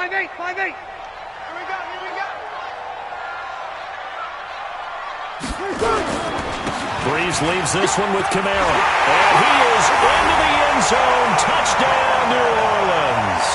5-8. Breeze leaves this one with Kamara. And he is into the end zone. Touchdown, New Orleans.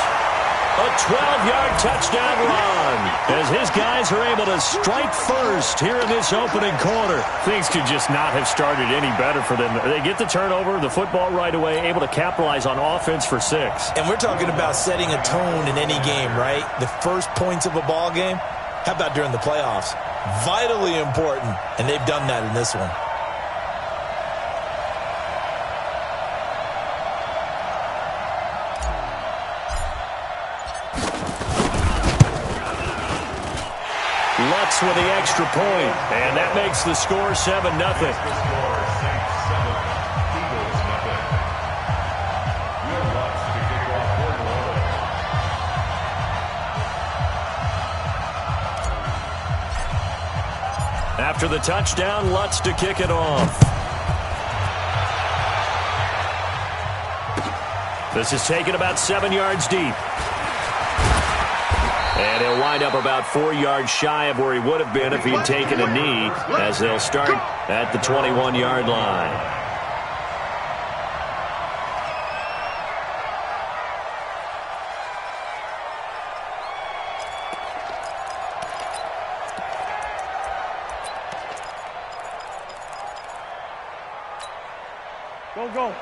A 12-yard touchdown run as his guys are able to strike first here in this opening quarter. Things could just not have started any better for them. They get the turnover, the football right away, able to capitalize on offense for 6. And we're talking about setting a tone in any game, right? The first points of a ball game. How about during the playoffs? Vitally important, and they've done that in this one. Lutz with the extra point, and that makes the score 7-0. After the touchdown, Lutz to kick it off. This is taken about 7 yards deep. And he'll wind up about 4 yards shy of where he would have been if he'd taken a knee, as they'll start at the 21-yard line.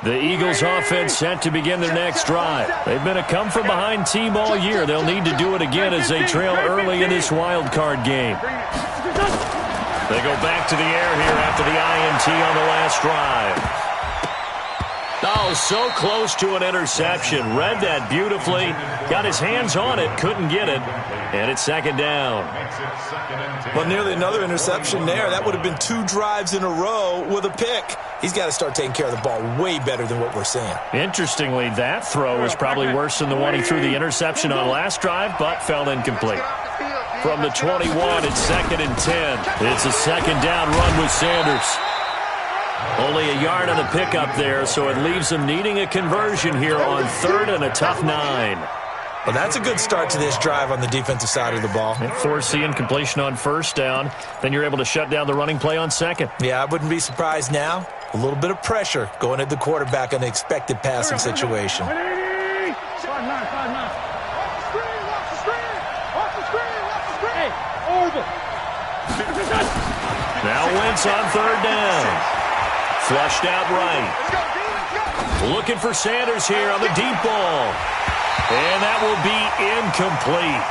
The Eagles offense set to begin their next drive. They've been a come-from-behind team all year. They'll need to do it again as they trail early in this wild card game. They go back to the air here after the INT on the last drive. Oh, so close to an interception. Read that beautifully. Got his hands on it, couldn't get it. And it's second down. Well, nearly another interception there. That would have been 2 drives in a row with a pick. He's got to start taking care of the ball way better than what we're seeing. Interestingly, that throw was probably worse than the one he threw the interception on last drive, but fell incomplete. From the 21, it's 2nd and 10. It's a second down run with Sanders. Only a yard on the pickup there, so it leaves them needing a conversion here on 3rd and a tough 9. Well, that's a good start to this drive on the defensive side of the ball. Force the incompletion on 1st down. Then you're able to shut down the running play on 2nd. Yeah, I wouldn't be surprised now. A little bit of pressure going at the quarterback on the expected passing situation. Now Wentz on 3rd down. Flushed out right. Looking for Sanders here on the deep ball. And that will be incomplete.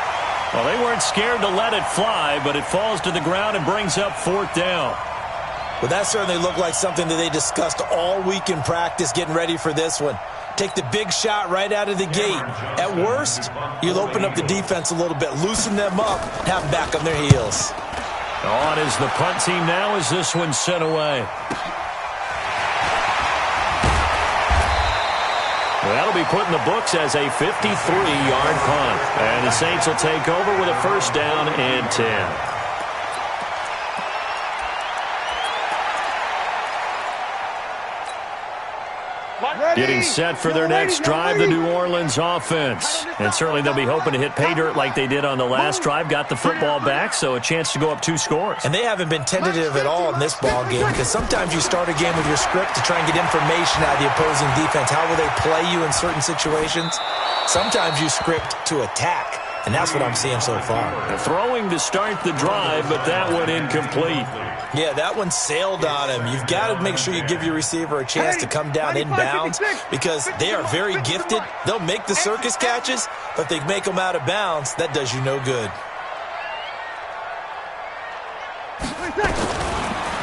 Well, they weren't scared to let it fly, but it falls to the ground and brings up 4th down. Well, that certainly looked like something that they discussed all week in practice getting ready for this one. Take the big shot right out of the gate. At worst, you'll open up the defense a little bit, loosen them up, have them back on their heels. On is the punt team now as this one's sent away. That'll be put in the books as a 53-yard punt. And the Saints will take over with a 1st down and 10. Getting set for their next drive, the New Orleans offense. And certainly they'll be hoping to hit pay dirt like they did on the last drive. Got the football back, so a chance to go up 2 scores. And they haven't been tentative at all in this ball game, because sometimes you start a game with your script to try and get information out of the opposing defense. How will they play you in certain situations? Sometimes you script to attack, and that's what I'm seeing so far. Throwing to start the drive, but that one incomplete. Yeah, that one sailed on him. You've got to make sure you give your receiver a chance to come down inbounds, because they are very gifted. They'll make the circus catches, but if they make them out of bounds, that does you no good.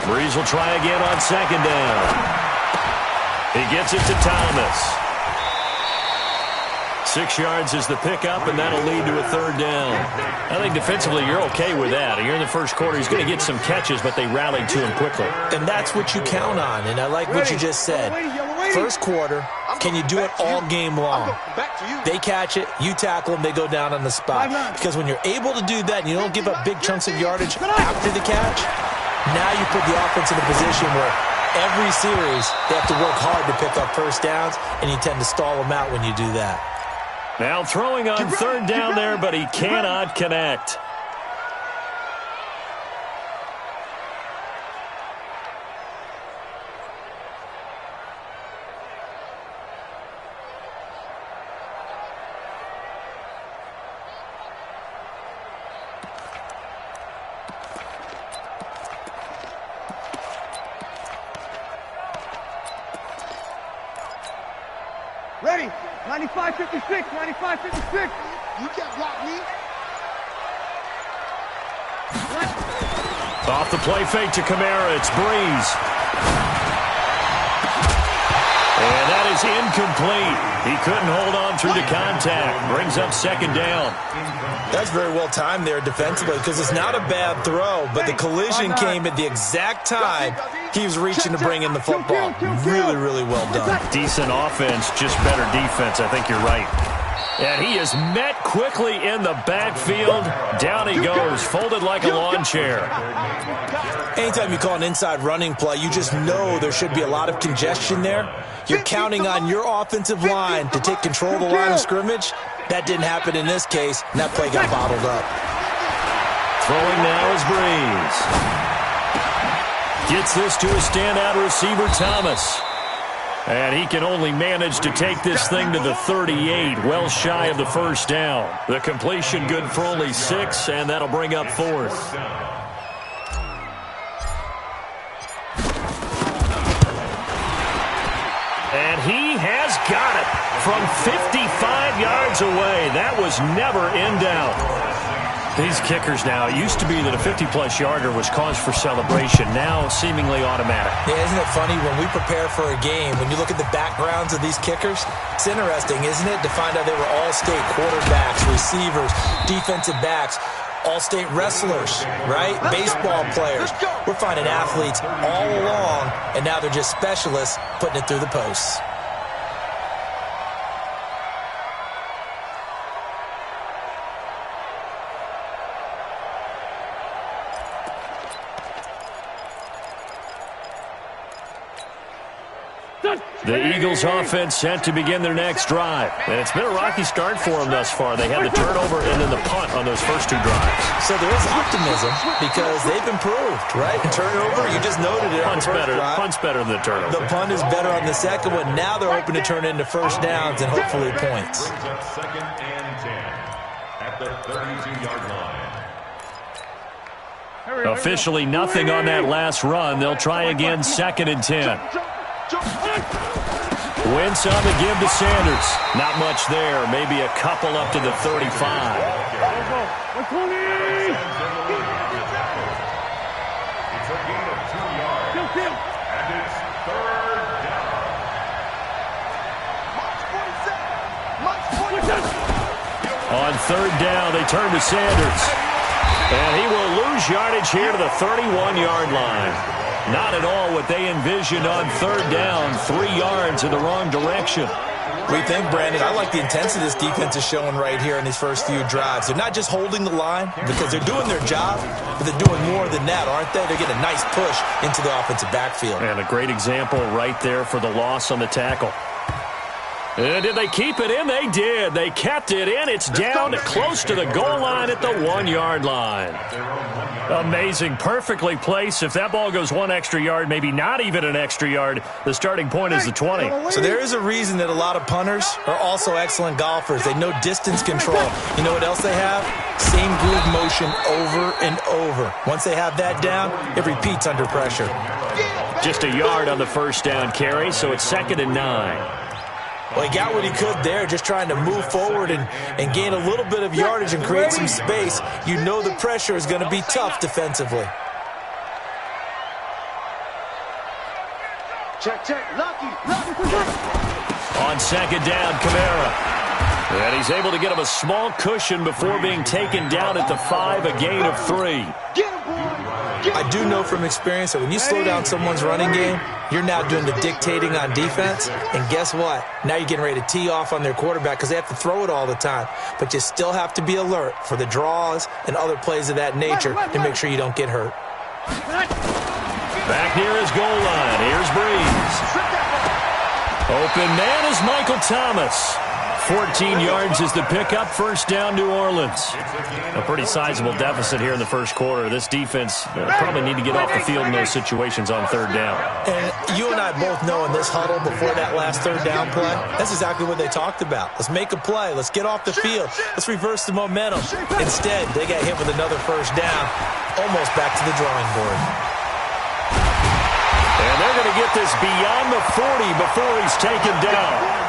Breeze will try again on 2nd down. He gets it to Thomas. 6 yards is the pickup, and that'll lead to a 3rd down. I think defensively you're okay with that. Here in the first quarter, he's going to get some catches, but they rallied to him quickly. And that's what you count on, and I like what you just said. First quarter, can you do it all game long? They catch it, you tackle them, they go down on the spot. Because when you're able to do that and you don't give up big chunks of yardage after the catch, now you put the offense in a position where every series they have to work hard to pick up 1st downs, and you tend to stall them out when you do that. Now throwing on third down there, but he cannot connect. Ready. 95-56, 95-56. You can't block me. Off the play fake to Kamara. It's Breeze. And that is incomplete. He couldn't hold on through the contact. Brings up second down. That's very well timed there defensively because it's not a bad throw, but the collision came at the exact time he was reaching to bring in the football. Really, really well done. Decent offense, just better defense. I think you're right. And he is met quickly in the backfield. Down he goes, folded like a lawn chair. Anytime you call an inside running play, you just know there should be a lot of congestion there. You're counting on your offensive line to take control of the line of scrimmage. That didn't happen in this case, and that play got bottled up. Throwing now is Breeze. Gets this to a standout receiver, Thomas. And he can only manage to take this thing to the 38, well shy of the first down. The completion good for only 6, and that'll bring up fourth. And he has got it from 55 yards away. That was never in doubt. These kickers now, it used to be that a 50-plus yarder was cause for celebration. Now seemingly automatic. Yeah, isn't it funny when we prepare for a game, when you look at the backgrounds of these kickers, it's interesting, isn't it, to find out they were all-state quarterbacks, receivers, defensive backs, all-state wrestlers, right? Baseball players. We're finding athletes all along, and now they're just specialists putting it through the posts. The Eagles offense set to begin their next drive. And it's been a rocky start for them thus far. They had the turnover and then the punt on those first 2 drives. So there is optimism because they've improved, right? Turnover, you just noted it. Punt's better than the turnover. The punt is better on the second one. Now they're hoping to turn into first downs and hopefully points. Second and 10 at the 32-yard line. Officially nothing on that last run. They'll try again, second and 10. Wentz on the give to Sanders. Not much there. Maybe a couple up to the 35. It's a gain of 2 yards. And it's third down. On third down, they turn to Sanders. And he will lose yardage here to the 31-yard line. Not at all what they envisioned on third down. 3 yards in the wrong direction. What do you think, Brandon? I like the intensity this defense is showing right here in these first few drives. They're not just holding the line because they're doing their job, but they're doing more than that, aren't they? They're getting a nice push into the offensive backfield. And a great example right there for the loss on the tackle. And did they keep it in? They did. They kept it in. It's down close to the goal line at the 1-yard line. Amazing. Perfectly placed. If that ball goes 1 extra yard, maybe not even an extra yard, the starting point is the 20. So there is a reason that a lot of punters are also excellent golfers. They know distance control. You know what else they have? Same groove motion over and over. Once they have that down, it repeats under pressure. Just a yard on the first down carry, so it's second and 9. Well, he got what he could there, just trying to move forward and gain a little bit of yardage and create some space. You know the pressure is going to be tough defensively. Check. Lucky. On second down, Kamara. And he's able to get him a small cushion before being taken down at the 5, a gain of 3. Get him, boy. I do know from experience that when you slow down someone's running game, you're now doing the dictating on defense. And guess what? Now you're getting ready to tee off on their quarterback because they have to throw it all the time. But you still have to be alert for the draws and other plays of that nature to make sure you don't get hurt. Back near his goal line. Here's Breeze. Open man is Michael Thomas. 14 yards is the pickup. First down, New Orleans. A pretty sizable deficit here in the first quarter. This defense probably need to get off the field in those situations on third down. And you and I both know in this huddle before that last third down play, that's exactly what they talked about. Let's make a play. Let's get off the field. Let's reverse the momentum. Instead, they got hit with another first down, almost back to the drawing board. And they're going to get this beyond the 40 before he's taken down.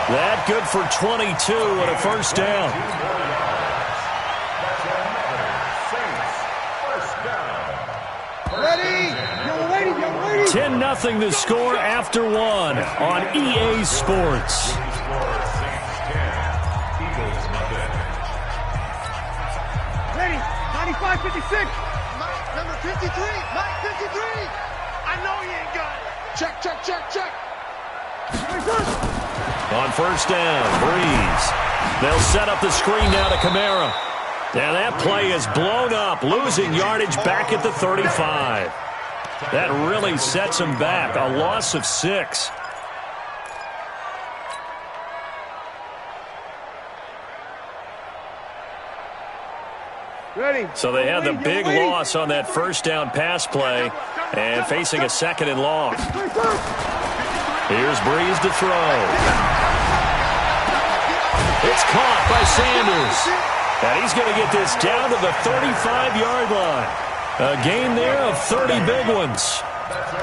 That good for 22 and a first down. Ready? 10-0 the score after one on EA Sports. Ready? 95-56. Number 53. Mike 53. I know he ain't got it. Check. On first down, Breeze. They'll set up the screen now to Kamara. And that play is blown up, losing yardage back at the 35. That really sets him back, a loss of 6. Ready. So they had the big loss on that first down pass play and facing a second and long. Here's Breeze to throw. It's caught by Sanders. And he's going to get this down to the 35-yard line. A game there of 30 big ones.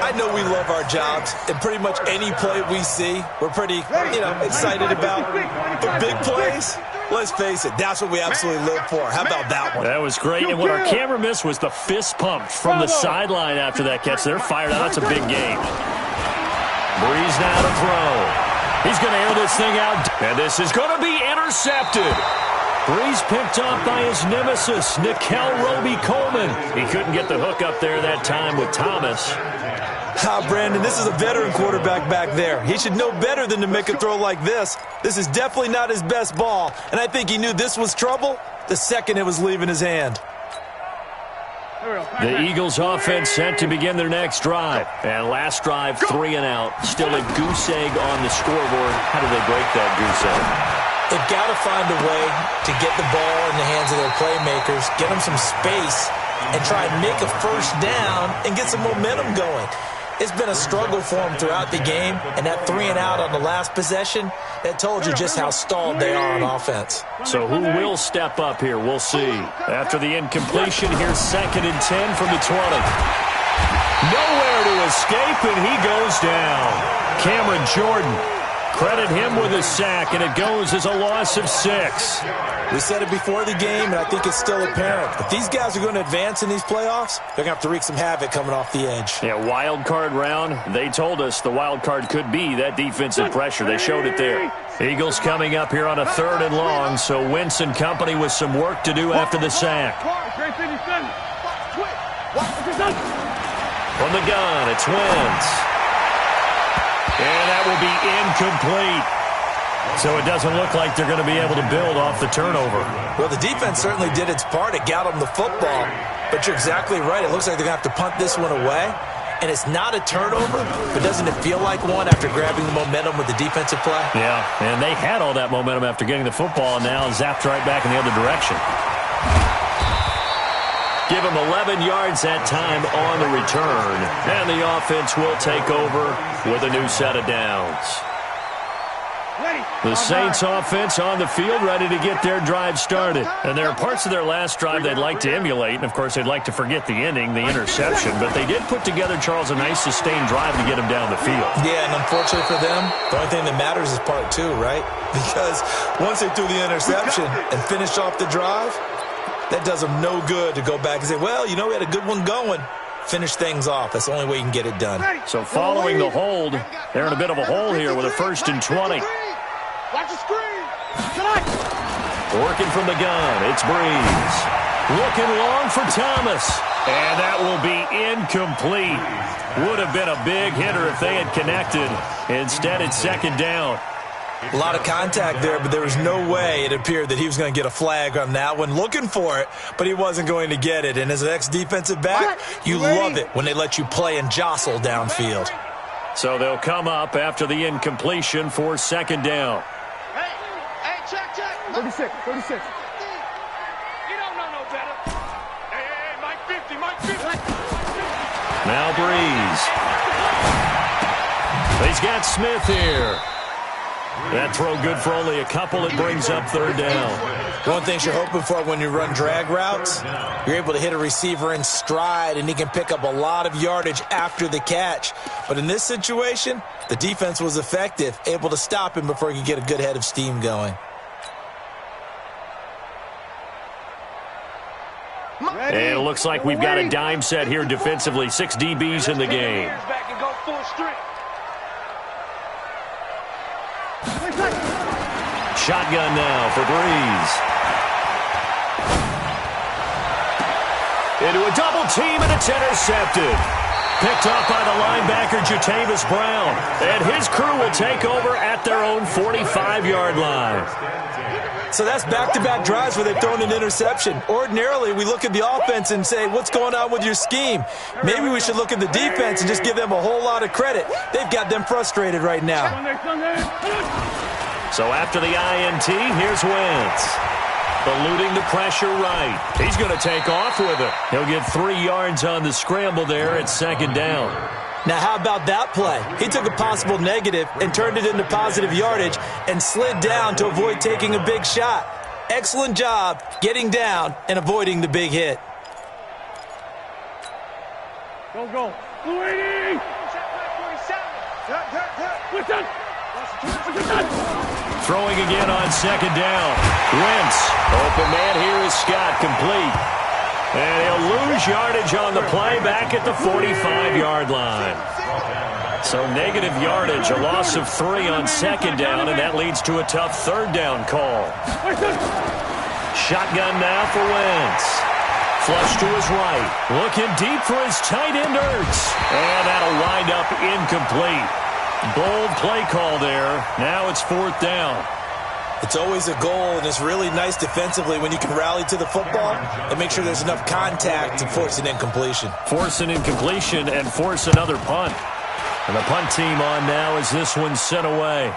I know we love our jobs, and pretty much any play we see, we're pretty, excited about. But big plays, let's face it, that's what we absolutely live for. How about that one? That was great. And what our camera missed was the fist pump from the sideline after that catch. They're fired out. That's a big game. Breeze now to throw. He's going to air this thing out. And this is going to be intercepted. Breeze picked off by his nemesis, Nickel Roby-Coleman. He couldn't get the hook up there that time with Thomas. Brandon, this is a veteran quarterback back there. He should know better than to make a throw like this. This is definitely not his best ball, and I think he knew this was trouble the second it was leaving his hand. The Eagles offense set to begin their next drive. And last drive, 3 and out. Still a goose egg on the scoreboard. How do they break that goose egg? They've got to find a way to get the ball in the hands of their playmakers, get them some space, and try and make a first down and get some momentum going. It's been a struggle for them throughout the game, and that 3 and out on the last possession, that told you just how stalled they are on offense. So who will step up here? We'll see. After the incompletion, here's 2nd and 10 from the 20. Nowhere to escape, and he goes down. Cameron Jordan. Credit him with a sack, and it goes as a loss of 6. We said it before the game, and I think it's still apparent. If these guys are going to advance in these playoffs, they're going to have to wreak some havoc coming off the edge. Yeah, wild card round. They told us the wild card could be that defensive pressure. They showed it there. Eagles coming up here on a 3rd and long, so Wentz and company with some work to do after the sack. From the gun, it's Wentz. And that will be incomplete. So it doesn't look like they're going to be able to build off the turnover. Well, the defense certainly did its part. It got them the football. But you're exactly right. It looks like they're going to have to punt this one away. And it's not a turnover, but doesn't it feel like one after grabbing the momentum with the defensive play? Yeah, and they had all that momentum after getting the football, and now zapped right back in the other direction. Give them 11 yards that time on the return. And the offense will take over with a new set of downs. The Saints offense on the field, ready to get their drive started. And there are parts of their last drive they'd like to emulate. And, of course, they'd like to forget the ending, the interception. But they did put together, Charles, a nice sustained drive to get them down the field. Yeah, and unfortunately for them, the only thing that matters is part 2, right? Because once they threw the interception and finished off the drive, that does them no good to go back and say, well, we had a good one going. Finish things off. That's the only way you can get it done. So following the hold, they're in a bit of a hole here with a 1st and 20. Watch the screen. Working from the gun, it's Breeze. Looking long for Thomas. And that will be incomplete. Would have been a big hitter if they had connected. Instead, it's 2nd down. A lot of contact there, but there was no way it appeared that he was going to get a flag on that one. Looking for it, but he wasn't going to get it. And as an ex-defensive back, you love it when they let you play and jostle downfield. So they'll come up after the incompletion for 2nd down. 36. You don't know no better. Hey, Mike 50, Mike 50. Now Breeze. He's got Smith here. That throw good for only a couple. It brings up third down. One thing you're hoping for when you run drag routes, you're able to hit a receiver in stride, and he can pick up a lot of yardage after the catch. But in this situation, the defense was effective, able to stop him before he could get a good head of steam going. And it looks like we've got a dime set here defensively. 6 DBs in the game. Shotgun now for Breeze. Into a double team, and it's intercepted. Picked up by the linebacker, Jatavis Brown. And his crew will take over at their own 45-yard line. So that's back-to-back drives where they've thrown an interception. Ordinarily, we look at the offense and say, what's going on with your scheme? Maybe we should look at the defense and just give them a whole lot of credit. They've got them frustrated right now. So after the INT, here's Wentz. Eluding the pressure right. He's going to take off with it. He'll get 3 yards on the scramble there at second down. Now, how about that play? He took a possible negative and turned it into positive yardage and slid down to avoid taking a big shot. Excellent job getting down and avoiding the big hit. Go. Blue 80. Throwing again on second down. Wentz. Open man here is Scott, complete. And he'll lose yardage on the play back at the 45-yard line. So negative yardage, a loss of 3 on second down, and that leads to a tough third down call. Shotgun now for Wentz. Flush to his right. Looking deep for his tight end, Ertz. And that'll wind up incomplete. Bold play call there. Now it's fourth down. It's always a goal, and it's really nice defensively when you can rally to the football and make sure there's enough contact to force an incompletion. Force an incompletion and force another punt. And the punt team on now as this one's sent away.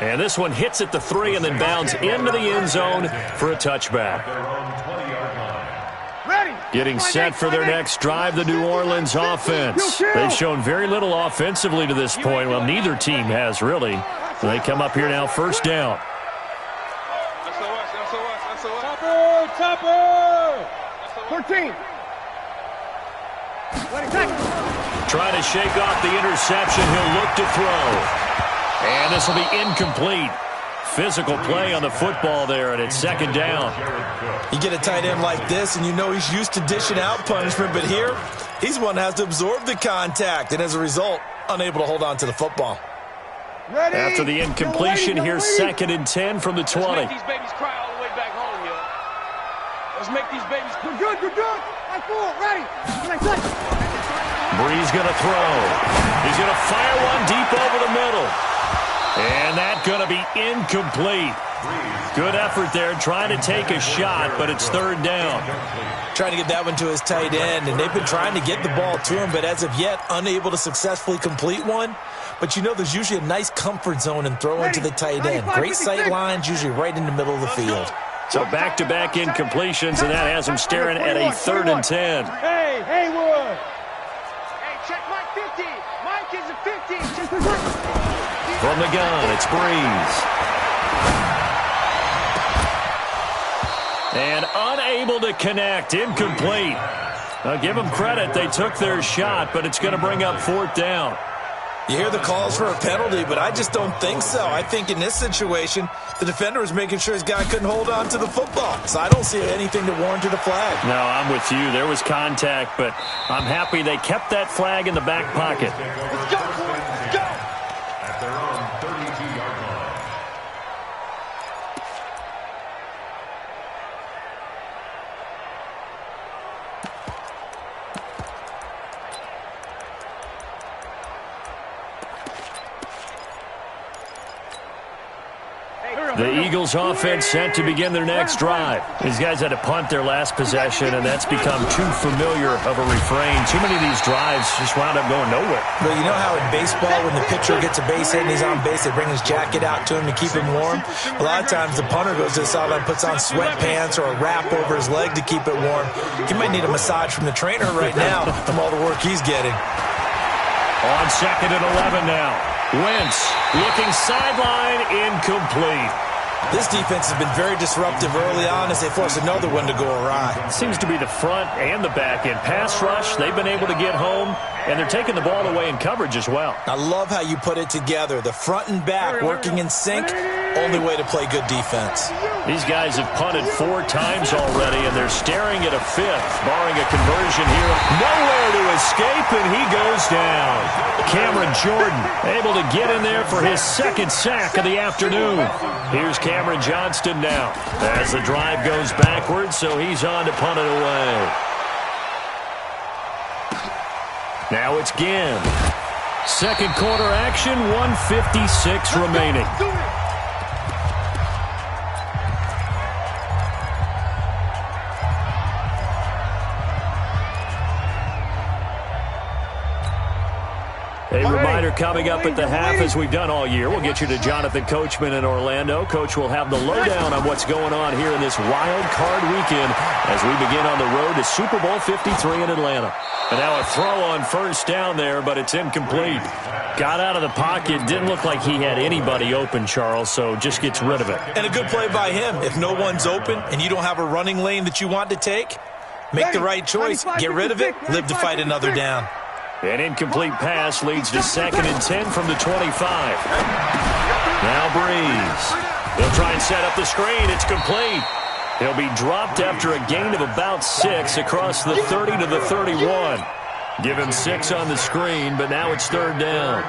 And this one hits at the 3 and then bounds into the end zone for a touchback. Getting set for their next drive, the New Orleans offense. They've shown very little offensively to this point. Well, neither team has, really. They come up here now, first down. Topper! 13. Trying to shake off the interception. He'll look to throw. And this will be incomplete. Physical play on the football there, and it's second down. You get a tight end like this, and you know he's used to dishing out punishment, but here, he's one that has to absorb the contact, and as a result, unable to hold on to the football. Ready? After the incompletion, here's second and 10 from the 20. Let's make these babies cry all the way back home, yo. Let's make these babies. You're good. I'm full. Ready. Breeze going to throw. He's going to fire one deep over the middle. And that's going to be incomplete. Good effort there, trying to take a shot, but it's third down. Trying to get that one to his tight end, and they've been trying to get the ball to him, but as of yet, unable to successfully complete one. But you know there's usually a nice comfort zone in throwing to the tight end. Great sight lines, usually right in the middle of the field. So back-to-back incompletions, and that has him staring at a 3rd and 10. Hey, Haywood. Hey, check Mike 50. Mike is a 50. From the gun, it's Breeze. And unable to connect, incomplete. Now give them credit, they took their shot, but it's going to bring up fourth down. You hear the calls for a penalty, but I just don't think so. I think in this situation, the defender was making sure his guy couldn't hold on to the football. So I don't see anything to warrant a flag. No, I'm with you. There was contact, but I'm happy they kept that flag in the back pocket. Let's go. At their own 32-yard line. The Eagles offense set to begin their next drive. These guys had to punt their last possession, and that's become too familiar of a refrain. Too many of these drives just wound up going nowhere. But you know how in baseball, when the pitcher gets a base hit and he's on base, they bring his jacket out to him to keep him warm? A lot of times the punter goes to the sideline, puts on sweatpants or a wrap over his leg to keep it warm. He might need a massage from the trainer right now from all the work he's getting. On 2nd and 11 now. Wentz looking sideline, incomplete. This defense has been very disruptive early on as they force another one to go awry. It seems to be the front and the back end. Pass rush, they've been able to get home, and they're taking the ball away in coverage as well. I love how you put it together. The front and back working in sync, only way to play good defense. These guys have punted 4 times already, and they're staring at a 5th, barring a conversion here. Nowhere to escape, and he goes down. Cameron Jordan able to get in there for his 2nd sack of the afternoon. Here's Cameron Johnston now as the drive goes backwards, so he's on to punt it away. Now it's Ginn. 2nd quarter action, 1:56 remaining. A reminder coming up at the half, as we've done all year. We'll get you to Jonathan Coachman in Orlando. Coach will have the lowdown on what's going on here in this wild card weekend as we begin on the road to Super Bowl 53 in Atlanta. And now a throw on 1st down there, but it's incomplete. Got out of the pocket. Didn't look like he had anybody open, Charles, so just gets rid of it. And a good play by him. If no one's open and you don't have a running lane that you want to take, make the right choice. Get rid of it. Live to fight another down. An incomplete pass leads to 2nd and 10 from the 25. Now Breeze. They'll try and set up the screen. It's complete. He'll be dropped after a gain of about 6 across the 30 to the 31. Give him 6 on the screen, but now it's 3rd down.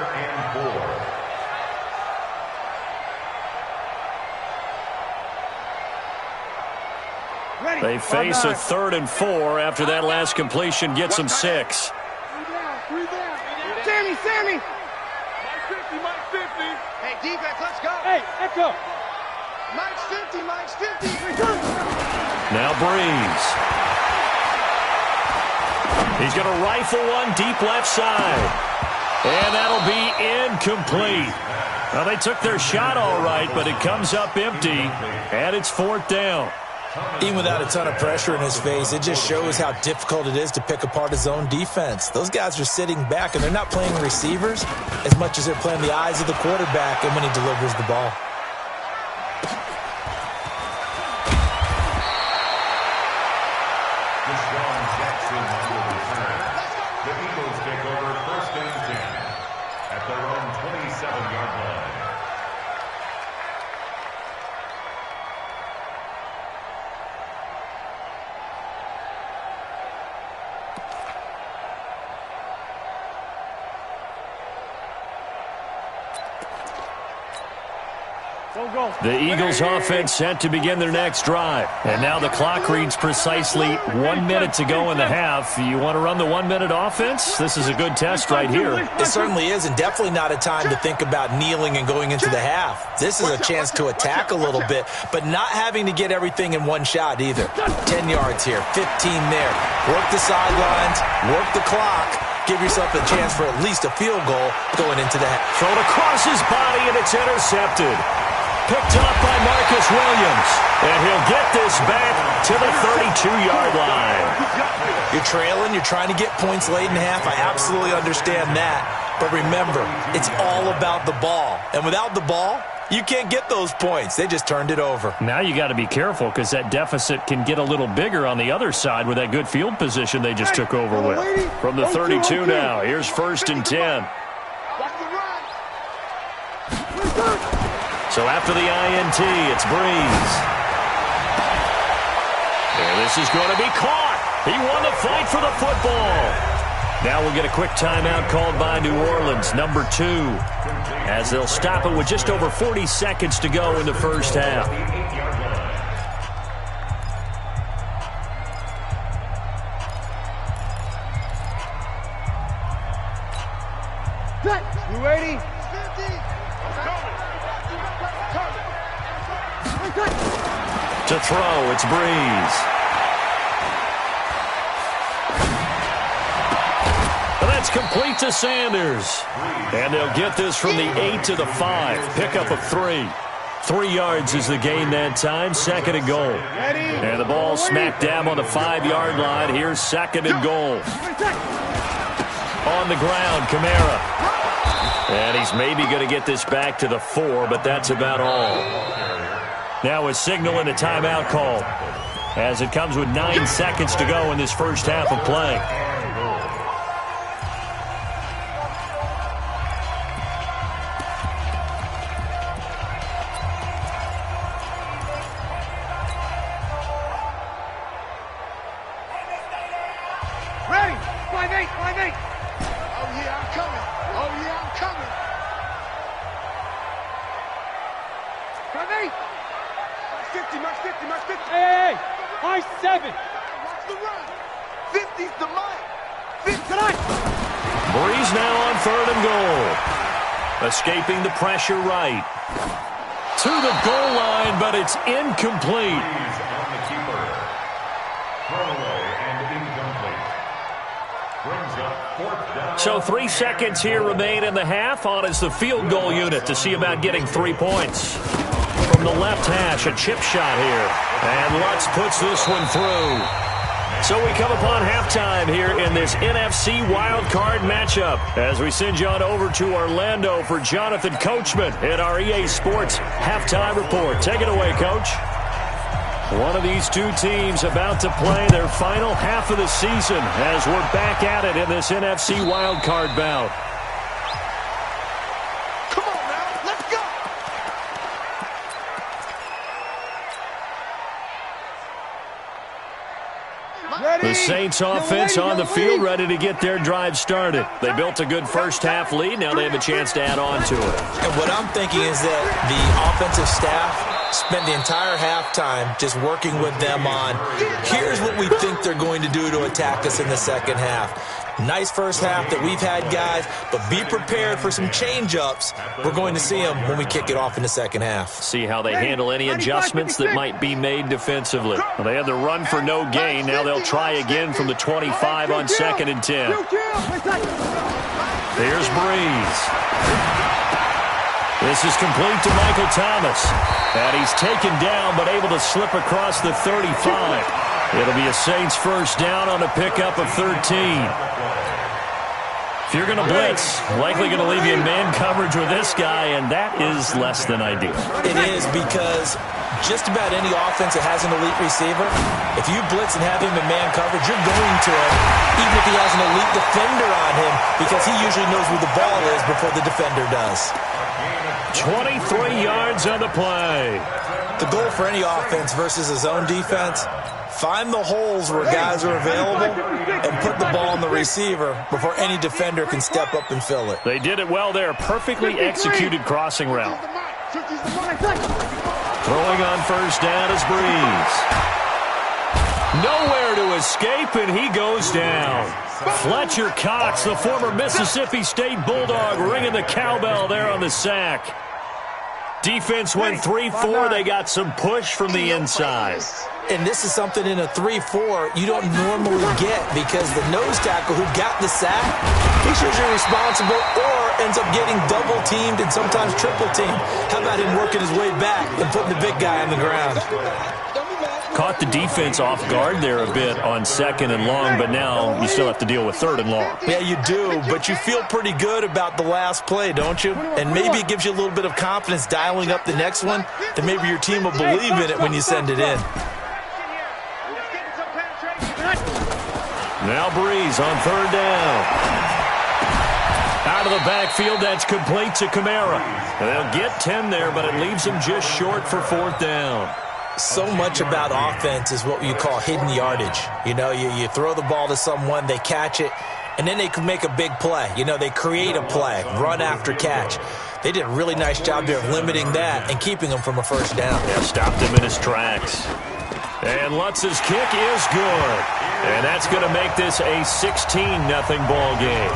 They face a 3rd and 4 after that last completion gets them 6. Sammy! Mike's 50. Hey, defense, let's go. Hey, let's go. Mike's 50. Now Breeze. He's going to rifle one deep left side. And that'll be incomplete. Well, they took their shot all right, but it comes up empty, and it's 4th down. Even without a ton of pressure in his face, it just shows how difficult it is to pick apart his own defense. Those guys are sitting back, and they're not playing receivers as much as they're playing the eyes of the quarterback and when he delivers the ball. The Eagles take over 1st and 10 at their own 27-yard line. The Eagles offense set to begin their next drive. And now the clock reads precisely 1 minute to go in the half. You want to run the 1-minute offense? This is a good test right here. It certainly is, and definitely not a time to think about kneeling and going into the half. This is a chance to attack a little bit, but not having to get everything in one shot either. 10 yards here, 15 there. Work the sidelines, work the clock. Give yourself a chance for at least a field goal going into the half. Thrown across his body, and it's intercepted. Picked up by Marcus Williams. And he'll get this back to the 32-yard line. You're trailing. You're trying to get points late in half. I absolutely understand that. But remember, it's all about the ball. And without the ball, you can't get those points. They just turned it over. Now you got to be careful because that deficit can get a little bigger on the other side with that good field position they just took over with. From the 32 now, here's 1st and 10. So after the INT, it's Breeze. And this is going to be caught. He won the fight for the football. Now we'll get a quick timeout called by New Orleans, number 2, as they'll stop it with just over 40 seconds to go in the first half. You ready? To throw, it's Breeze. And that's complete to Sanders. And they'll get this from the 8 to the 5. Pickup of 3. 3 yards is the gain that time. 2nd and goal. And the ball smack dab on the 5-yard line. Here's 2nd and goal. On the ground, Kamara. And he's maybe going to get this back to the 4, but that's about all. Now a signal and a timeout call as it comes with 9 seconds to go in this first half of play. Ready? 5-8, 5-8. Oh, yeah, I'm coming. Oh, yeah, I'm coming. 5-8. Max 50, Max 50. Hey, high 7. Watch the run. 50's the mark. 50 tonight. Breeze now on 3rd and goal. Escaping the pressure right. To the goal line, but it's incomplete. Breeze on the keeper. Throwaway and incomplete. Brings up 4th down. So 3 seconds here remain in the half. On is the field goal unit to see about getting 3 points. From the left hash, a chip shot here. And Lutz puts this one through. So we come upon halftime here in this NFC wildcard matchup as we send you on over to Orlando for Jonathan Coachman in our EA Sports Halftime Report. Take it away, Coach. One of these two teams about to play their final half of the season as we're back at it in this NFC wildcard bout. Come on now, let's go. The Saints offense on the field, ready to get their drive started. They built a good first half lead. Now they have a chance to add on to it. And what I'm thinking is that the offensive staff spent the entire halftime just working with them on, here's what we think they're going to do to attack us in the second half. Nice first half that we've had, guys, but be prepared for some change-ups. We're going to see them when we kick it off in the second half. See how they handle any adjustments that might be made defensively. Well, they had the run for no gain. Now they'll try again from the 25 on 2nd and 10. Here's Breeze. This is complete to Michael Thomas. And he's taken down but able to slip across the 35. It'll be a Saints first down on a pickup of 13. If you're going to blitz, likely going to leave you in man coverage with this guy, and that is less than ideal. It is, because just about any offense that has an elite receiver, if you blitz and have him in man coverage, you're going to him, even if he has an elite defender on him, because he usually knows where the ball is before the defender does. 23 yards on the play. The goal for any offense versus a zone defense, find the holes where guys are available and put the ball on the receiver before any defender can step up and fill it. They did it well there. Perfectly executed crossing route. Throwing on first down is Breeze. Nowhere to escape, and he goes down. Fletcher Cox, the former Mississippi State Bulldog, ringing the cowbell there on the sack. Defense went 3-4. They got some push from the inside. And this is something in a 3-4 you don't normally get, because the nose tackle who got the sack, he's usually responsible or ends up getting double teamed and sometimes triple teamed. How about him working his way back and putting the big guy on the ground? Caught the defense off guard there a bit on 2nd and long, but now you still have to deal with 3rd and long. Yeah, you do, but you feel pretty good about the last play, don't you? And maybe it gives you a little bit of confidence dialing up the next one, that maybe your team will believe in it when you send it in. Now Breeze on 3rd down. Out of the backfield, that's complete to Kamara. They'll get 10 there, but it leaves them just short for 4th down. So much about offense is what you call hidden yardage. You know, you throw the ball to someone, they catch it, and then they can make a big play. You know, they create a play, run after catch. They did a really nice job there of limiting that and keeping him from a first down. Yeah, stopped him in his tracks. And Lutz's kick is good. And that's going to make this a 16-0 ball game.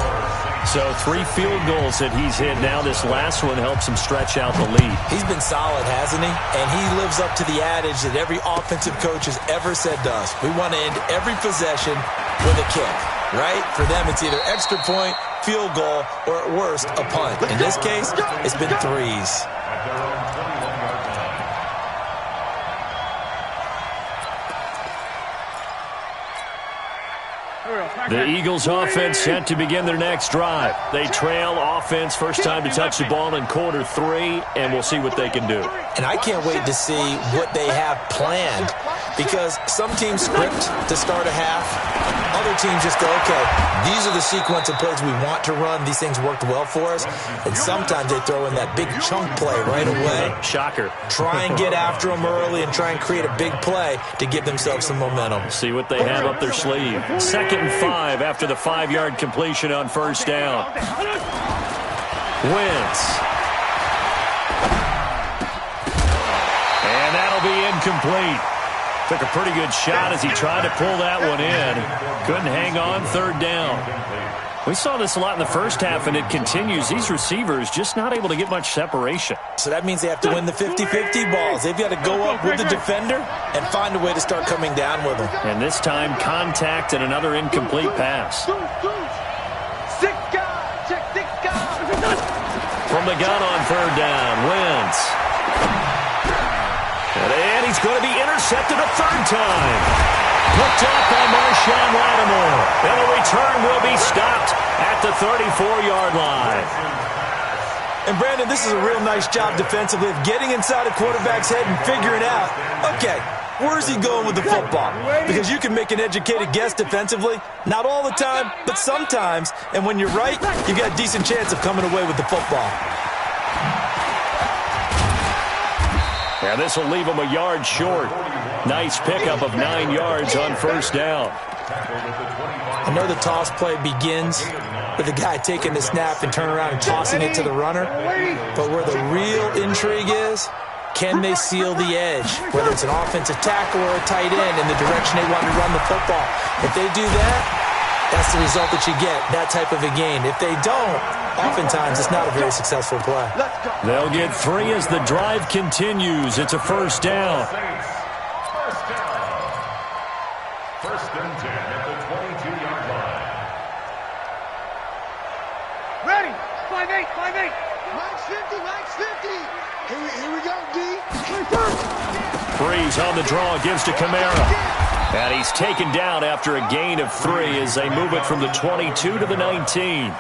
So 3 field goals that he's hit now. This last one helps him stretch out the lead. He's been solid, hasn't he? And he lives up to the adage that every offensive coach has ever said to us. We want to end every possession with a kick, right? For them, it's either extra point, field goal, or at worst, a punt. In this case, it's been threes. The Eagles offense set to begin their next drive. They trail offense, first time to touch the ball in quarter 3, and we'll see what they can do. And I can't wait to see what they have planned, because some teams script to start a half. Other teams just go, okay, these are the sequence of plays we want to run. These things worked well for us. And sometimes they throw in that big chunk play right away. Shocker. Try and get after them early and try and create a big play to give themselves some momentum. See what they have up their sleeve. 2nd and 5 after the 5-yard completion on first down. Wentz. And that'll be incomplete. Took a pretty good shot as he tried to pull that one in. Couldn't hang on, 3rd down. We saw this a lot in the first half, and it continues. These receivers just not able to get much separation. So that means they have to win the 50-50 balls. They've got to go up with the defender and find a way to start coming down with them. And this time, contact and another incomplete pass. From the gun on 3rd down, Wentz. And he's going to be intercepted a 3rd time. Picked up by Marshawn Lattimore. And the return will be stopped at the 34-yard line. And, Brandon, this is a real nice job defensively of getting inside a quarterback's head and figuring out, okay, where's he going with the football? Because you can make an educated guess defensively. Not all the time, but sometimes. And when you're right, you got a decent chance of coming away with the football. And this will leave him a yard short. Nice pickup of 9 yards on first down. I know the toss play begins with the guy taking the snap and turning around and tossing it to the runner. But where the real intrigue is, can they seal the edge? Whether it's an offensive tackle or a tight end in the direction they want to run the football. If they do that, that's the result that you get, that type of a gain. If they don't, oftentimes it's not a very successful play. They'll get 3 as the drive continues. It's a first down. First and 10 at the 22-yard line. Ready. 5-8, 5-8. Max 50, Max 50. Here we go, D. Breeze on the draw, gives to Kamara. And he's taken down after a gain of 3 as they move it from the 22 to the 19.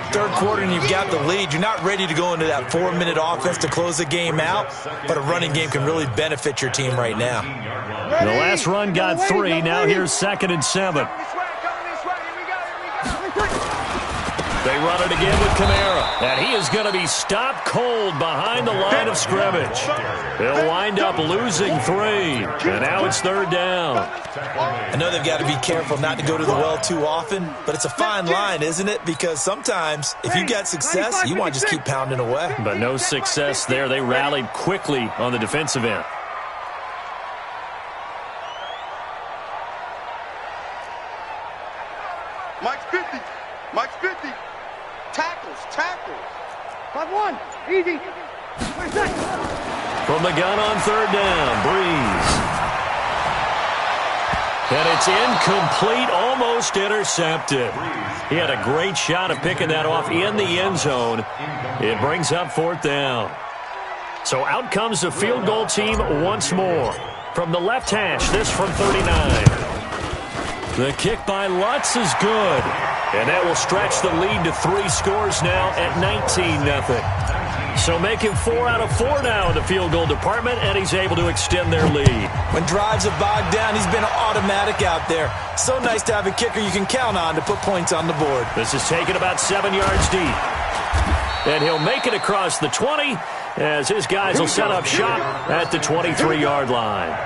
3rd quarter and you've got the lead. You're not ready to go into that 4-minute offense to close the game out, but a running game can really benefit your team right now. The last run got 3. Now here's 2nd and 7. They run it again with Kamara. And he is going to be stopped cold behind the line of scrimmage. They'll wind up losing 3. And now it's 3rd down. I know they've got to be careful not to go to the well too often, but it's a fine line, isn't it? Because sometimes if you got success, you want to just keep pounding away. But no success there. They rallied quickly on the defensive end. Mike's 50. Mike's 50. Tackles. 5-1. Easy. From the gun on 3rd down, Breeze. And it's incomplete, almost intercepted. He had a great shot at picking that off in the end zone. It brings up 4th down. So out comes the field goal team once more. From the left hash, this from 39. The kick by Lutz is good. And that will stretch the lead to 3 scores now at 19-0. So making 4 out of 4 now in the field goal department, and he's able to extend their lead. When drives are bogged down, he's been automatic out there. So nice to have a kicker you can count on to put points on the board. This is taken about 7 yards deep. And he'll make it across the 20 as his guys will set up shop at the 23-yard line.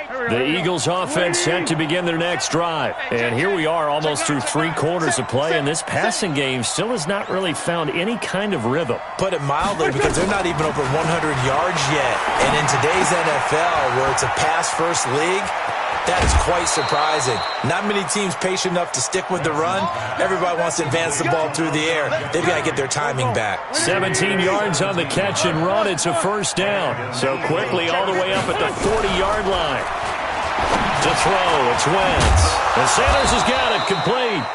The Eagles offense set to begin their next drive. And here we are almost through 3 quarters of play, and this passing game still has not really found any kind of rhythm. Put it mildly, because they're not even over 100 yards yet. And in today's NFL, where it's a pass-first league, that is quite surprising. Not many teams patient enough to stick with the run. Everybody wants to advance the ball through the air. They've got to get their timing back. 17 yards on the catch and run. It's a first down. So quickly all the way up at the 40-yard line. To throw, it's Wentz. And Sanders has got it complete.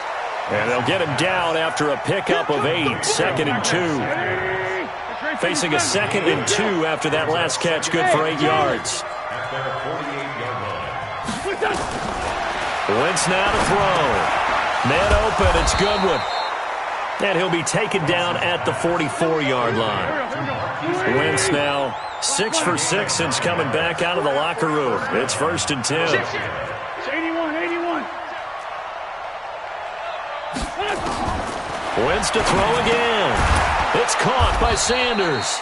And they'll get him down after a pickup of 8, 2nd and 2. Facing a 2nd and 2 after that last catch, good for 8 yards. Wentz now to throw. Man open, it's Goodwin. And he'll be taken down at the 44-yard line. Wentz now 6 for 6 since coming back out of the locker room. It's 1st and 10. 81. Wentz to throw again. It's caught by Sanders.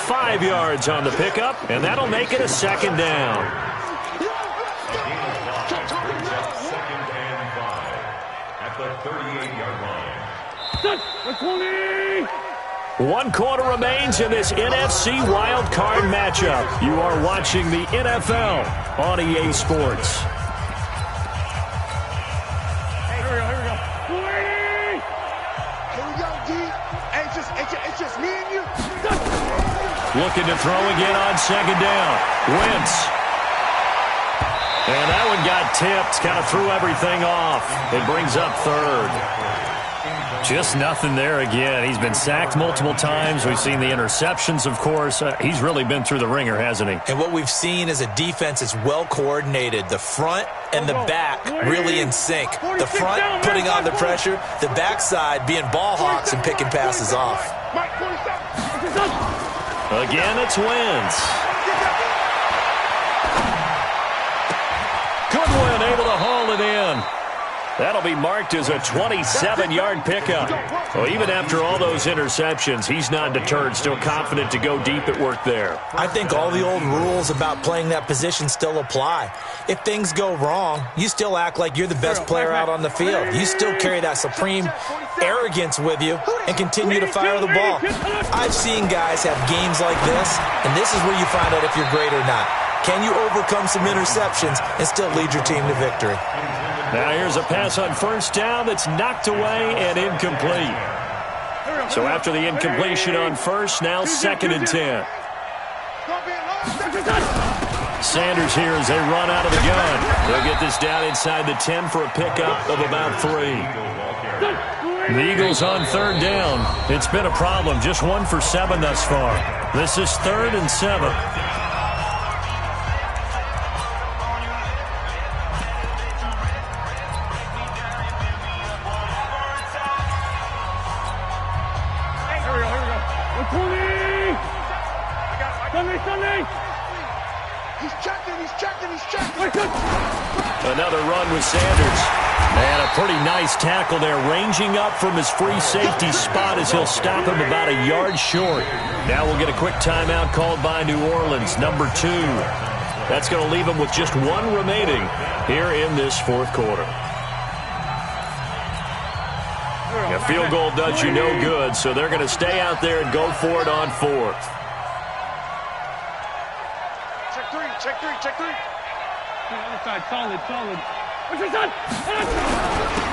5 yards on the pickup, and that'll make it a 2nd down. The 38-yard line. 1 quarter remains in this NFC wildcard matchup. You are watching the NFL on EA Sports. Here we go, D. It's just me and you. Looking to throw again on 2nd down. Wentz. And that one got tipped, kind of threw everything off. It brings up 3rd. Just nothing there again. He's been sacked multiple times. We've seen the interceptions, of course. He's really been through the ringer, hasn't he? And what we've seen is a defense that's well coordinated. The front and the back really in sync. The front putting on the pressure, the backside being ball hawks and picking passes off. Again, it's Wentz. Goodwin able to haul it in. That'll be marked as a 27-yard pickup. Well, even after all those interceptions, he's not deterred, still confident to go deep at work there. I think all the old rules about playing that position still apply. If things go wrong, you still act like you're the best player out on the field. You still carry that supreme arrogance with you and continue to fire the ball. I've seen guys have games like this, and this is where you find out if you're great or not. Can you overcome some interceptions and still lead your team to victory? Now here's a pass on 1st down that's knocked away and incomplete. So after the incompletion on 1st, now 2nd and 10. Sanders here as they run out of the gun. They'll get this down inside the 10 for a pickup of about 3. The Eagles on 3rd down. It's been a problem. Just 1 for 7 thus far. This is 3rd and 7. Another run with Sanders. And a pretty nice tackle there, ranging up from his free safety spot as he'll stop him about a yard short. Now we'll get a quick timeout called by New Orleans, number 2. That's going to leave him with just 1 remaining here in this 4th quarter. A field goal does you no good, so they're going to stay out there and go for it on 4th. Check 3. Other side, solid.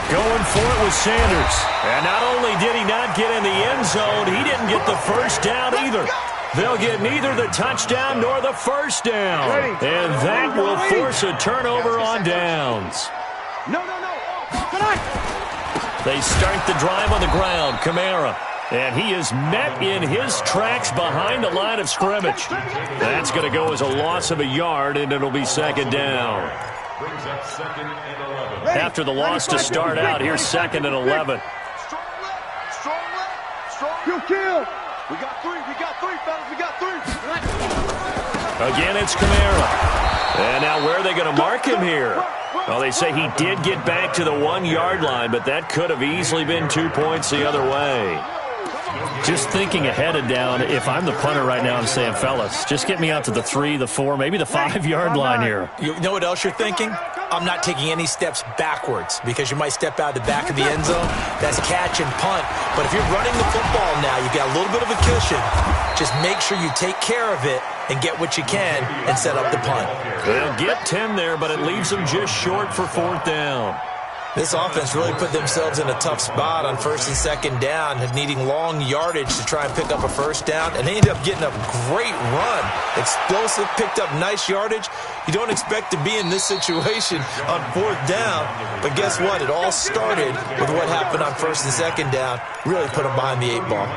Going for it with Sanders. And not only did he not get in the end zone, he didn't get the 1st down either. They'll get neither the touchdown nor the 1st down. And that will force a turnover on downs. No. They start the drive on the ground. Kamara. And he is met in his tracks behind the line of scrimmage. That's going to go as a loss of a yard, and it'll be 2nd down. Brings up 2nd and 11. After the loss to start out, here's 2nd and 11. Strong left. Kill. We got 3, fellas. We got 3. Again, it's Kamara. And now where are they going to mark him here? Well, they say he did get back to the 1-yard line, but that could have easily been 2 points the other way. Just thinking ahead of down, if I'm the punter right now, I'm saying, fellas, just get me out to the 3, the 4, maybe the 5-yard line here. You know what else you're thinking? I'm not taking any steps backwards because you might step out the back of the end zone. That's catch and punt. But if you're running the football now, you've got a little bit of a cushion. Just make sure you take care of it and get what you can and set up the punt. They'll get 10 there, but it leaves them just short for 4th down. This offense really put themselves in a tough spot on 1st and 2nd down, needing long yardage to try and pick up a 1st down, and they ended up getting a great run. Explosive, picked up nice yardage. You don't expect to be in this situation on 4th down, but guess what? It all started with what happened on 1st and 2nd down. Really put them behind the 8 ball.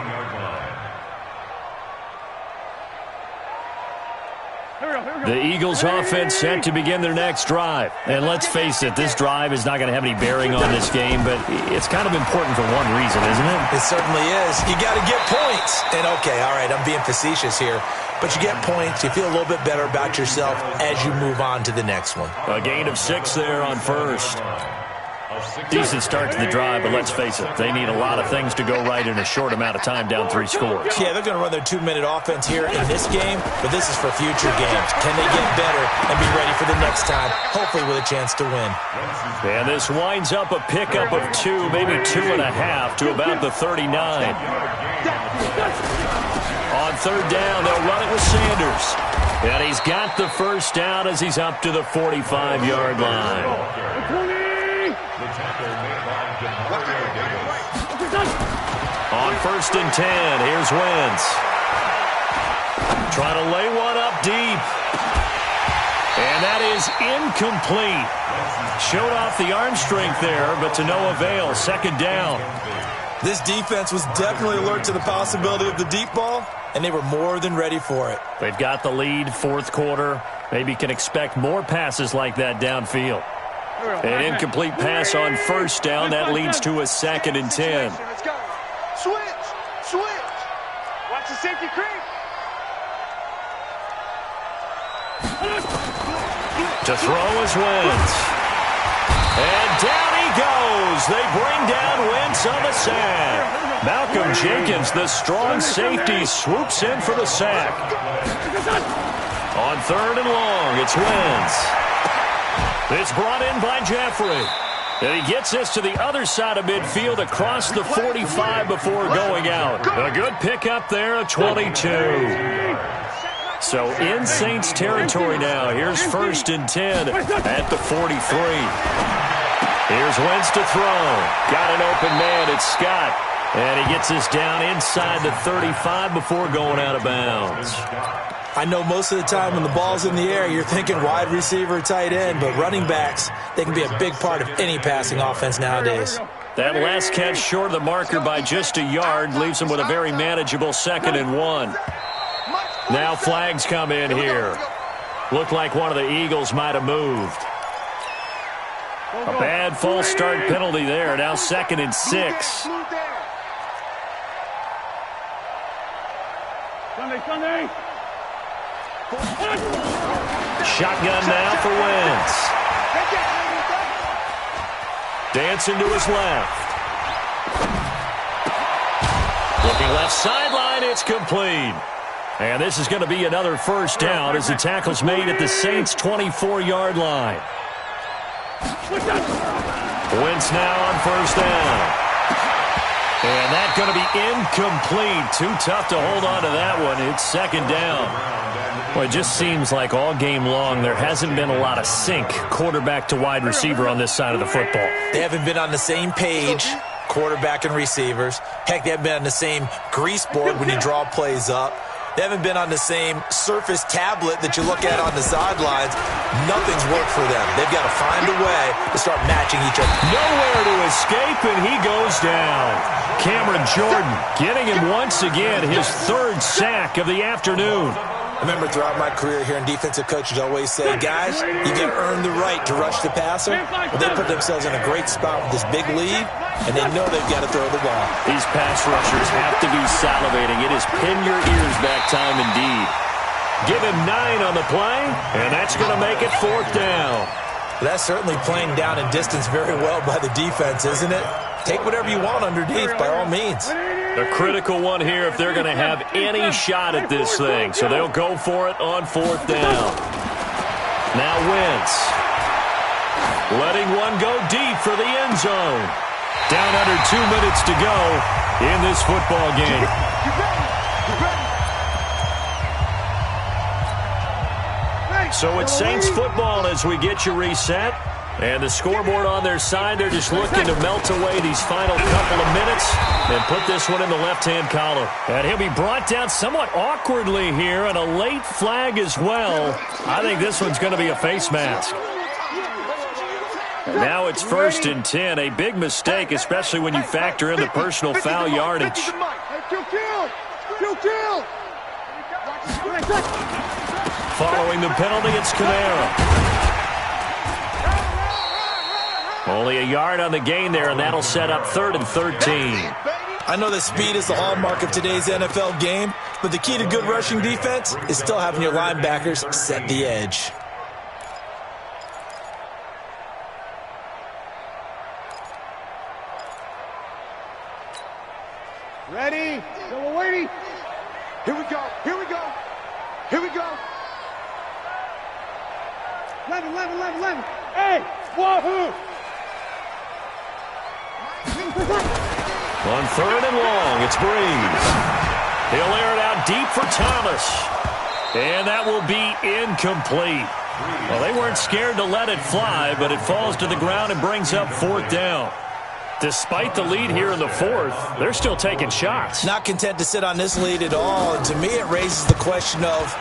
The Eagles offense set to begin their next drive. And let's face it, this drive is not going to have any bearing on this game, but it's kind of important for one reason, isn't it? It certainly is. You got to get points. And okay, all right, I'm being facetious here, but you get points. You feel a little bit better about yourself as you move on to the next one. A gain of 6 there on 1st. Decent start to the drive, but let's face it, they need a lot of things to go right in a short amount of time, down 3 scores. Yeah, they're going to run their 2-minute offense here in this game, but this is for future games. Can they get better and be ready for the next time, hopefully with a chance to win? And this winds up a pickup of 2, maybe 2.5 to about the 39. On 3rd down, they'll run it with Sanders. And he's got the 1st down as he's up to the 45-yard line. On 1st and 10, here's Wentz. Trying to lay one up deep. And that is incomplete. Showed off the arm strength there, but to no avail. 2nd down. This defense was definitely alert to the possibility of the deep ball, and they were more than ready for it. They've got the lead, 4th quarter. Maybe can expect more passes like that downfield. An incomplete pass on 1st down. That leads to a 2nd and 10. Let's go. Switch. Watch the safety creep. To throw is Wentz. And down he goes. They bring down Wentz on the sack. Malcolm Jenkins, the strong safety, swoops in for the sack. On 3rd and long, it's Wentz. It's brought in by Jeffrey. And he gets this to the other side of midfield across the 45 before going out. A good pickup there, a 22. So in Saints territory now. Here's 1st and 10 at the 43. Here's Wentz to throw. Got an open man. It's Scott. And he gets this down inside the 35 before going out of bounds. I know most of the time when the ball's in the air, you're thinking wide receiver, tight end, but running backs, they can be a big part of any passing offense nowadays. That last catch short of the marker by just a yard leaves them with a very manageable 2nd and 1. Now flags come in here. Looked like one of the Eagles might have moved. A bad false start penalty there. Now 2nd and 6. Sunday. Shotgun now for Wentz. Dancing to his left. Looking left sideline, it's complete. And this is going to be another 1st down as the tackle's made at the Saints' 24-yard line. Wentz now on 1st down. And that's going to be incomplete. Too tough to hold on to that one. It's 2nd down. Well, it just seems like all game long there hasn't been a lot of sync quarterback to wide receiver on this side of the football. They haven't been on the same page, quarterback and receivers. Heck, they haven't been on the same grease board when you draw plays up. They haven't been on the same Surface tablet that you look at on the sidelines. Nothing's worked for them. They've got to find a way to start matching each other. Nowhere to escape, and he goes down. Cameron Jordan getting him once again, his 3rd sack of the afternoon. I remember throughout my career here in defensive coaches always say, guys, you got to earn the right to rush the passer. Well, they put themselves in a great spot with this big lead, and they know they've got to throw the ball. These pass rushers have to be salivating. It is pin your ears back time indeed. Give him 9 on the play, and that's going to make it 4th down. That's certainly playing down and distance very well by the defense, isn't it? Take whatever you want underneath by all means. A critical one here if they're going to have any shot at this thing. So they'll go for it on 4th down. Now Wentz. Letting one go deep for the end zone. Down under 2 minutes to go in this football game. So it's Saints football as we get you reset. And the scoreboard on their side, they're just looking to melt away these final couple of minutes and put this one in the left-hand column. And he'll be brought down somewhat awkwardly here, and a late flag as well. I think this one's going to be a face mask. And now it's 1st and 10, a big mistake, especially when you factor in the personal foul yardage. Following the penalty, it's Kamara. Only a yard on the gain there, and that'll set up 3rd and 13. I know that speed is the hallmark of today's NFL game, but the key to good rushing defense is still having your linebackers set the edge. Ready? So we're waiting. Here we go. Here we go. Here we go. 11. Hey, wahoo! On 3rd and long, it's Breeze. He'll air it out deep for Thomas. And that will be incomplete. Well, they weren't scared to let it fly, but it falls to the ground and brings up 4th down. Despite the lead here in the 4th, they're still taking shots. Not content to sit on this lead at all. And to me, it raises the question of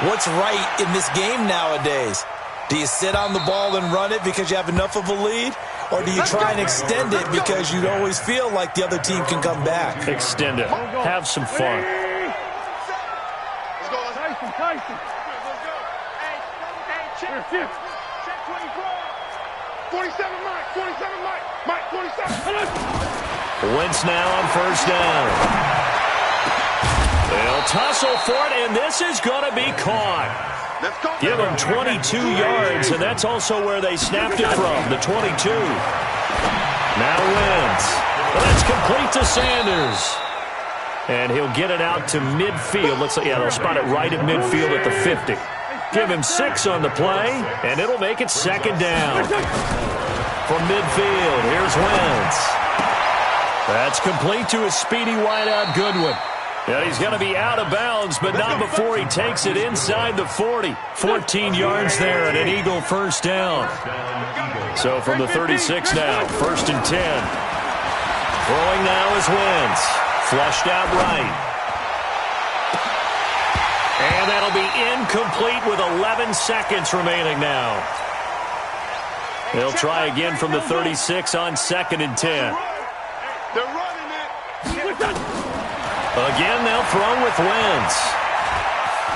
what's right in this game nowadays. Do you sit on the ball and run it because you have enough of a lead? Or do you try and extend it because you always feel like the other team can come back? Extend it. Have some fun. Let's go. Tyson. Hey, check 24. 47, Mike, 47. Wentz now on 1st down. They'll tussle for it, and this is going to be caught. Give them 22 yards, and that's also where they snapped it from, the 22. Now Wentz. Well, that's complete to Sanders. And he'll get it out to midfield. Looks like, yeah, they'll spot it right at midfield at the 50. Give him 6 on the play, and it'll make it 2nd down. From midfield, here's Wentz. That's complete to a speedy wideout Goodwin. Yeah, he's going to be out of bounds, but not before he takes it inside the 40. 14 yards there and an Eagle 1st down. So from the 36 now, 1st and 10. Throwing now is Wentz. Flushed out right. And that'll be incomplete with 11 seconds remaining now. They'll try again from the 36 on 2nd and 10. They're running it. Again, they'll throw with Wentz.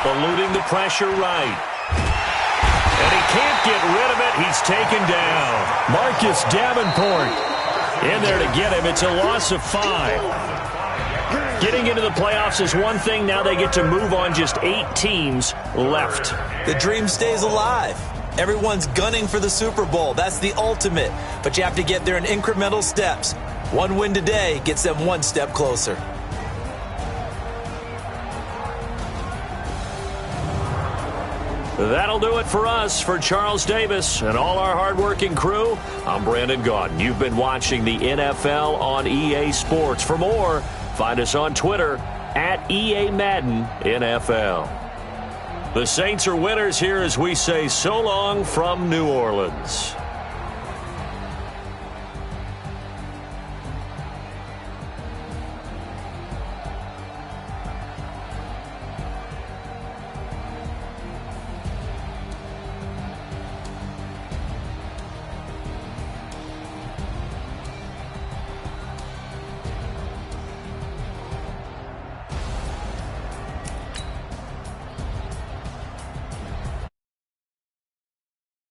Eluding the pressure right. And he can't get rid of it. He's taken down. Marcus Davenport in there to get him. It's a loss of 5. Getting into the playoffs is one thing. Now they get to move on just 8 teams left. The dream stays alive. Everyone's gunning for the Super Bowl. That's the ultimate. But you have to get there in incremental steps. One win today gets them one step closer. That'll do it for us. For Charles Davis and all our hardworking crew, I'm Brandon Gaudin. You've been watching the NFL on EA Sports. For more, find us on Twitter at EA Madden NFL. The Saints are winners here as we say so long from New Orleans.